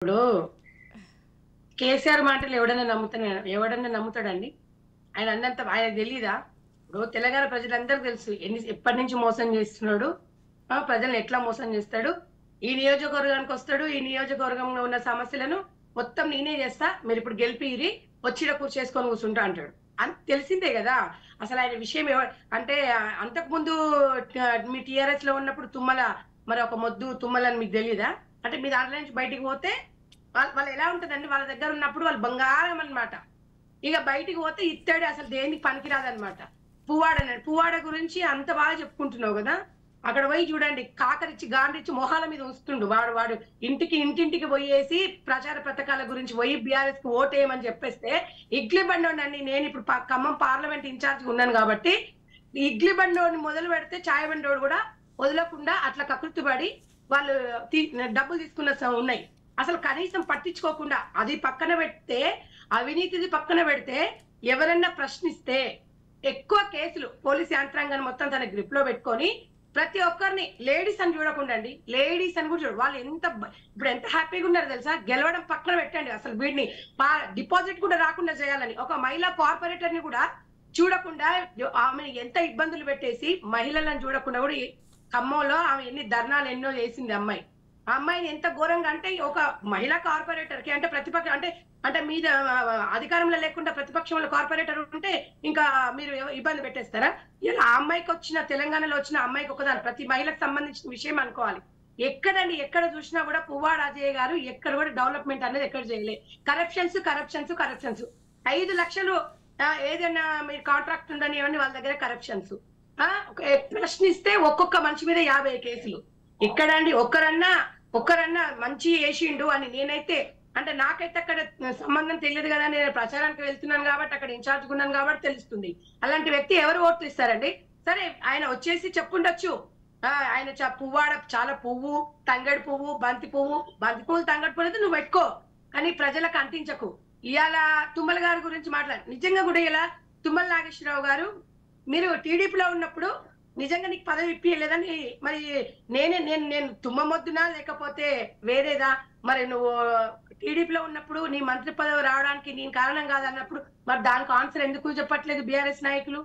ఇప్పుడు కేసీఆర్ మాటలు ఎవడన్నా నమ్ముతాడండి? ఆయన అన్నంత ఆయనకు తెలీదా? ఇప్పుడు తెలంగాణ ప్రజలందరికీ తెలుసు ఎప్పటి నుంచి మోసం చేస్తున్నాడు. ప్రజల్ని ఎట్లా మోసం చేస్తాడు. ఈ నియోజకవర్గానికి వస్తాడు. ఈ నియోజకవర్గంలో ఉన్న సమస్యలను మొత్తం నేనే చేస్తా. మీరిప్పుడు గెలిపియిరి, వచ్చి ఈడ కూర్చేసుకొని కూర్చుంటా అంటాడు. తెలిసిందే కదా! అసలు ఆయన విషయం అంటే అంతకుముందు మీ టీఆర్ఎస్ లో ఉన్నప్పుడు తుమ్మల మరి ఒక మొద్దు తుమ్మలని మీకు తెలీదా? అంటే మీ దాంట్లో నుంచి బయటికి పోతే వాళ్ళు ఎలా ఉంటదండి, వాళ్ళ దగ్గర ఉన్నప్పుడు వాళ్ళు బంగారం అన్నమాట. ఇక బయటికి పోతే ఇత్తడి అసలు దేనికి పనికిరాదనమాట. పువ్వాడ గురించి అంత బాగా చెప్పుకుంటున్నావు కదా, అక్కడ పోయి చూడండి, కాకరిచ్చి గాండిచ్చి మొహాల మీద ఉంచుతుండు. వాడు ఇంటింటికి పోయేసి ప్రచార పథకాల గురించి పోయి బీఆర్ఎస్ కు ఓటేయమని చెప్పేస్తే ఇడ్లీ బండోనండి. నేను ఇప్పుడు ఖమ్మం పార్లమెంట్ ఇన్ఛార్జ్ ఉన్నాను కాబట్టి ఇడ్లీ బండోని మొదలు పెడితే చాయ్ బండోడు కూడా వదలకుండా అట్లా కకృతిపడి వాళ్ళు డబ్బులు తీసుకున్న ఉన్నాయి. అసలు కనీసం పట్టించుకోకుండా అది పక్కన పెడితే, అవినీతిది పక్కన పెడితే, ఎవరన్నా ప్రశ్నిస్తే ఎక్కువ కేసులు పోలీసు యంత్రాంగాన్ని మొత్తం తన గ్రిప్ లో పెట్టుకొని ప్రతి ఒక్కరిని లేడీస్ అని చూడకుండా అండి, లేడీస్ అని కూడా చూడు. వాళ్ళు ఇప్పుడు ఎంత హ్యాపీగా ఉన్నారు తెలుసా? గెలవడం పక్కన పెట్టండి, అసలు వీడిని డిపాజిట్ కూడా రాకుండా చేయాలని ఒక మహిళా కార్పొరేటర్ ని కూడా చూడకుండా ఆమెను ఎంత ఇబ్బందులు పెట్టేసి మహిళలను చూడకుండా కూడా ఖమ్మంలో ఆమె ధర్నాలు ఎన్నో చేసింది అమ్మాయి. ఆ అమ్మాయిని ఎంత ఘోరంగా అంటే, ఒక మహిళా కార్పొరేటర్ కి అంటే ప్రతిపక్ష అంటే మీద అధికారంలో లేకుండా ప్రతిపక్షంలో కార్పొరేటర్ ఉంటే ఇంకా మీరు ఇబ్బంది పెట్టేస్తారా? ఇలా ఆ అమ్మాయికి వచ్చిన, తెలంగాణలో వచ్చిన అమ్మాయికి ఒకదాని ప్రతి మహిళకు సంబంధించిన విషయం అనుకోవాలి. ఎక్కడ చూసినా కూడా పువ్వాడ అజయ్ గారు ఎక్కడ కూడా డెవలప్మెంట్ అనేది ఎక్కడ చేయలే. కరప్షన్స్ 5 లక్షలు ఏదైనా మీరు కాంట్రాక్ట్ ఉండని ఇవన్నీ వాళ్ళ దగ్గర కరప్షన్స్. ప్రశ్నిస్తే ఒక్కొక్క మనిషి మీద 50 కేసులు. ఎక్కడండి ఒక్కరన్నా మంచి చేసిండు అని నేనైతే, అంటే నాకైతే అక్కడ సంబంధం తెలియదు కదా, నేను ప్రచారానికి వెళ్తున్నాను కాబట్టి, అక్కడ ఇన్ఛార్జ్ ఉన్నాను కాబట్టి తెలుస్తుంది. అలాంటి వ్యక్తి ఎవరు ఓట్లు ఇస్తారండి? సరే ఆయన వచ్చేసి చెప్పుండొచ్చు, ఆయన పువ్వాడ చాలా పువ్వు, తంగడి పువ్వు, బంతి పువ్వులు తంగడి పువ్వు అయితే నువ్వు పెట్టుకో, కానీ ప్రజలకు అంటించకు. ఇవాళ తుమ్మల గారి గురించి మాట్లాడు. నిజంగా కూడా ఇలా తుమ్మల నాగేశ్వరరావు గారు, మీరు టీడీపీలో ఉన్నప్పుడు నిజంగా నీకు పదవి ఇప్పియలేదని, మరి నేను తుమ్మమొద్దునా లేకపోతే వేరేదా? మరి నువ్వు టీడీపీలో ఉన్నప్పుడు నీ మంత్రి పదవి రావడానికి నేను కారణం కాదన్నప్పుడు మరి దానికి ఆన్సర్ ఎందుకు చెప్పట్లేదు బీఆర్ఎస్ నాయకులు?